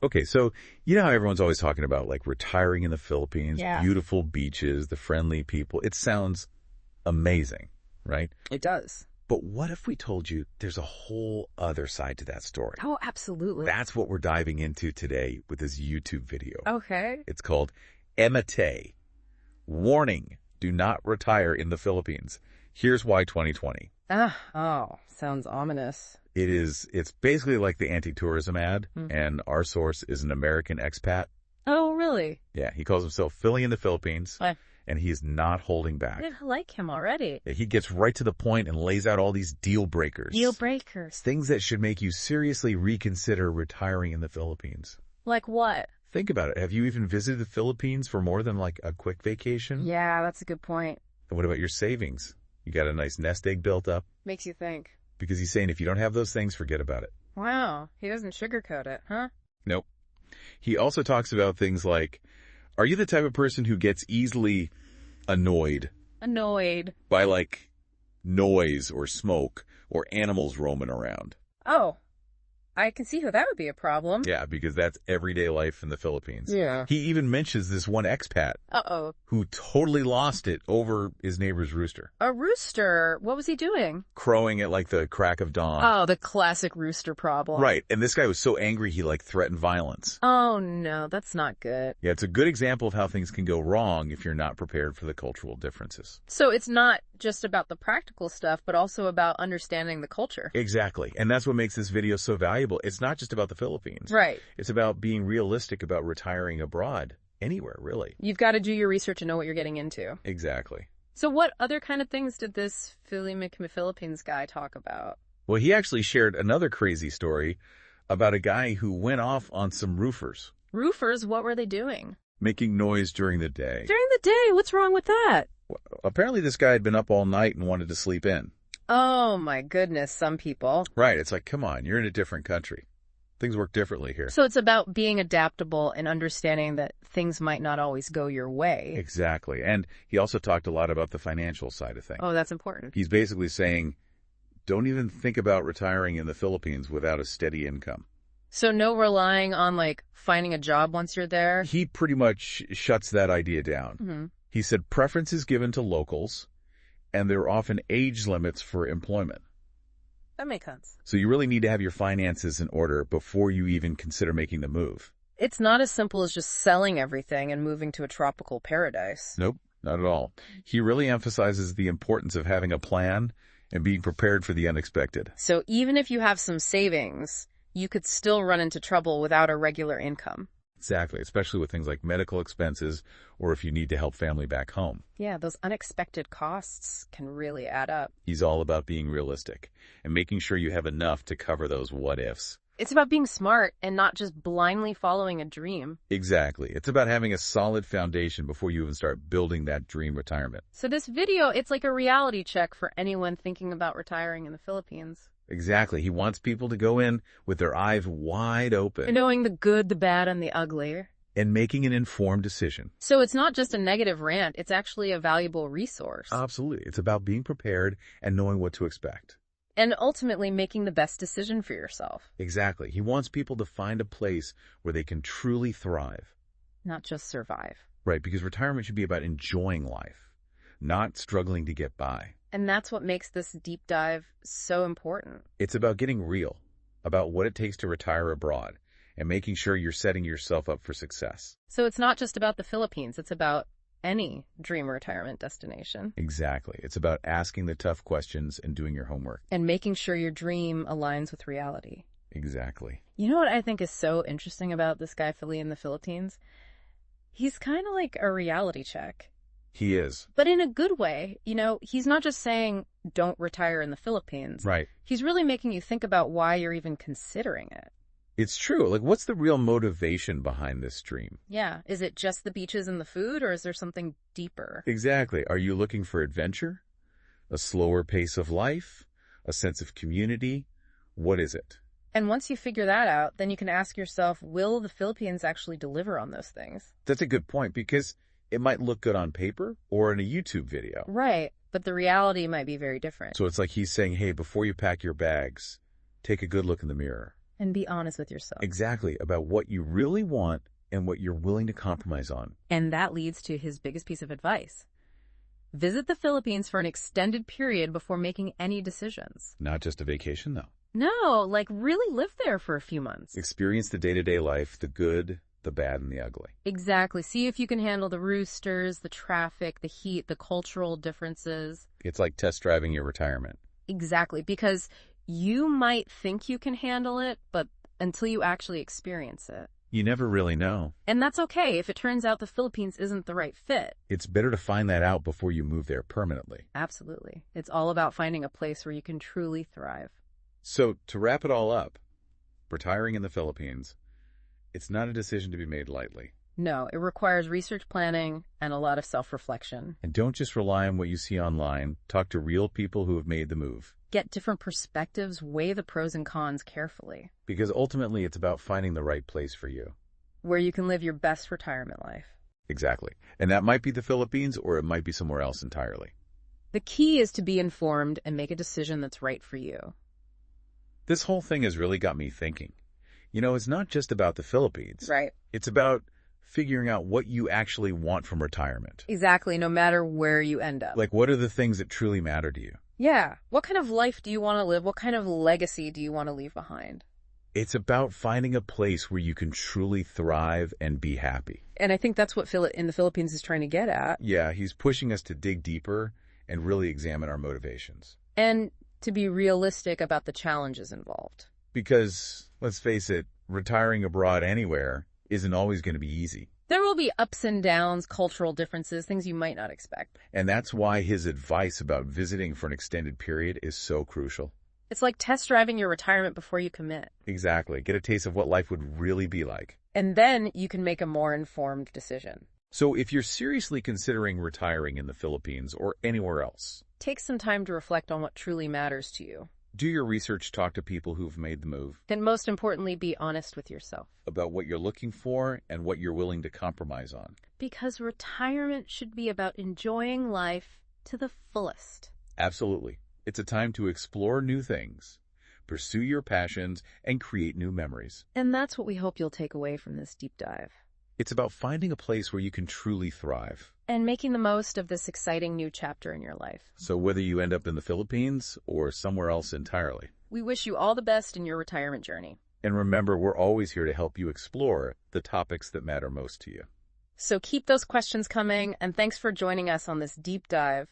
Okay, so you know how everyone's always talking about like retiring in the Philippines, Yeah. beautiful beaches, the friendly people. It sounds amazing, right? It does. But what if we told you there's a whole other side to that story? Oh, absolutely. That's what we're diving into today with this YouTube video. Okay. It's called Emite. Warning, do not retire in the Philippines. Here's why 2020. Sounds ominous. It's basically like the anti-tourism ad, and our source is an American expat. Oh, really? Yeah, he calls himself Philly in the Philippines, I and he's not holding back. like him already. He gets right to the point and lays out all these deal breakers. Deal breakers. Things that should make you seriously reconsider retiring in the Philippines. Like what? Think about it. Have you even visited the Philippines for more than like a quick vacation? Yeah, that's a good point. And what about your savings? You got a nice nest egg built up? Makes you think. Because he's saying if you don't have those things, forget about it. Wow, he doesn't sugarcoat it, huh? Nope. He also talks about things like, are you the type of person who gets easily annoyed by like noise or smoke or animals roaming around? Oh, I can see how that would be a problem. Yeah, because that's everyday life in the Philippines. Yeah. He even mentions this one expat Uh-oh. who totally lost it over his neighbor's rooster. A rooster? What was he doing? Crowing at like the crack of dawn. Oh, the classic rooster problem. Right, and this guy was so angry he like threatened violence. Oh, no, that's not good. Yeah, it's a good example of how things can go wrong if you're not prepared for the cultural differences. So it's not just about the practical stuff, but also about understanding the culture. Exactly, and that's what makes this video so valuable. It's not just about the Philippines. Right. It's about being realistic about retiring abroad, anywhere, really. You've got to do your research and know what you're getting into. Exactly. So what other kind of things did this Philippines guy talk about? Well, he actually shared another crazy story about a guy who went off on some roofers. Roofers? What were they doing? Making noise during the day. During the day? What's wrong with that? Well, apparently this guy had been up all night and wanted to sleep in. Oh, my goodness, some people. Right, it's like, come on, you're in a different country. Things work differently here. So it's about being adaptable and understanding that things might not always go your way. Exactly. And he also talked a lot about the financial side of things. Oh, that's important. He's basically saying, don't even think about retiring in the Philippines without a steady income. So no relying on, like, finding a job once you're there? He pretty much shuts that idea down. Mm-hmm. He said preference is given to locals, and there are often age limits for employment. That makes sense. So you really need to have your finances in order before you even consider making the move. It's not as simple as just selling everything and moving to a tropical paradise. Nope, not at all. He really emphasizes the importance of having a plan and being prepared for the unexpected. So even if you have some savings, you could still run into trouble without a regular income. Exactly, especially with things like medical expenses or if you need to help family back home. Yeah, those unexpected costs can really add up. He's all about being realistic and making sure you have enough to cover those what-ifs. It's about being smart and not just blindly following a dream. Exactly. It's about having a solid foundation before you even start building that dream retirement. So this video, it's like a reality check for anyone thinking about retiring in the Philippines. Exactly. He wants people to go in with their eyes wide open. And knowing the good, the bad, and the ugly. And making an informed decision. So it's not just a negative rant, it's actually a valuable resource. Absolutely. It's about being prepared and knowing what to expect. And ultimately making the best decision for yourself. Exactly. He wants people to find a place where they can truly thrive. Not just survive. Right, because retirement should be about enjoying life, not struggling to get by. And that's what makes this deep dive so important. It's about getting real, about what it takes to retire abroad, and making sure you're setting yourself up for success. So it's not just about the Philippines, it's about any dream retirement destination. Exactly. It's about asking the tough questions and doing your homework. And making sure your dream aligns with reality. Exactly. You know what I think is so interesting about this guy Philly in the Philippines? He's kind of like a reality check. He is. But in a good way. You know, he's not just saying, don't retire in the Philippines. Right. He's really making you think about why you're even considering it. It's true. Like, what's the real motivation behind this dream? Yeah. Is it just the beaches and the food, or is there something deeper? Exactly. Are you looking for adventure? A slower pace of life? A sense of community? What is it? And once you figure that out, then you can ask yourself, will the Philippines actually deliver on those things? That's a good point, because it might look good on paper or in a YouTube video. Right. But the reality might be very different. So it's like he's saying, hey, before you pack your bags, take a good look in the mirror. And be honest with yourself. Exactly, about what you really want and what you're willing to compromise on. And that leads to his biggest piece of advice. Visit the Philippines for an extended period before making any decisions. Not just a vacation, though. No, like really live there for a few months. Experience the day-to-day life, the good, the bad, and the ugly. Exactly. See if you can handle the roosters, the traffic, the heat, the cultural differences. It's like test driving your retirement. Exactly, because you might think you can handle it, but until you actually experience it. You never really know. And that's okay if it turns out the Philippines isn't the right fit. It's better to find that out before you move there permanently. Absolutely. It's all about finding a place where you can truly thrive. So, to wrap it all up, retiring in the Philippines, it's not a decision to be made lightly. No, it requires research planning and a lot of self-reflection. And don't just rely on what you see online. Talk to real people who have made the move. Get different perspectives, weigh the pros and cons carefully. Because ultimately, it's about finding the right place for you. Where you can live your best retirement life. Exactly. And that might be the Philippines, or it might be somewhere else entirely. The key is to be informed and make a decision that's right for you. This whole thing has really got me thinking. You know, it's not just about the Philippines. Right. It's about figuring out what you actually want from retirement. Exactly, no matter where you end up. Like, what are the things that truly matter to you? Yeah. What kind of life do you want to live? What kind of legacy do you want to leave behind? It's about finding a place where you can truly thrive and be happy. And I think that's what in the Philippines is trying to get at. Yeah, he's pushing us to dig deeper and really examine our motivations. And to be realistic about the challenges involved. Because, let's face it, retiring abroad anywhere isn't always going to be easy. There will be ups and downs, cultural differences, things you might not expect. And that's why his advice about visiting for an extended period is so crucial. It's like test driving your retirement before you commit. Exactly. Get a taste of what life would really be like. And then you can make a more informed decision. So if you're seriously considering retiring in the Philippines or anywhere else, take some time to reflect on what truly matters to you. Do your research, talk to people who've made the move. And most importantly, be honest with yourself. About what you're looking for and what you're willing to compromise on. Because retirement should be about enjoying life to the fullest. Absolutely. It's a time to explore new things, pursue your passions, and create new memories. And that's what we hope you'll take away from this deep dive. It's about finding a place where you can truly thrive. And making the most of this exciting new chapter in your life. So whether you end up in the Philippines or somewhere else entirely, we wish you all the best in your retirement journey. And remember, we're always here to help you explore the topics that matter most to you. So keep those questions coming, and thanks for joining us on this deep dive.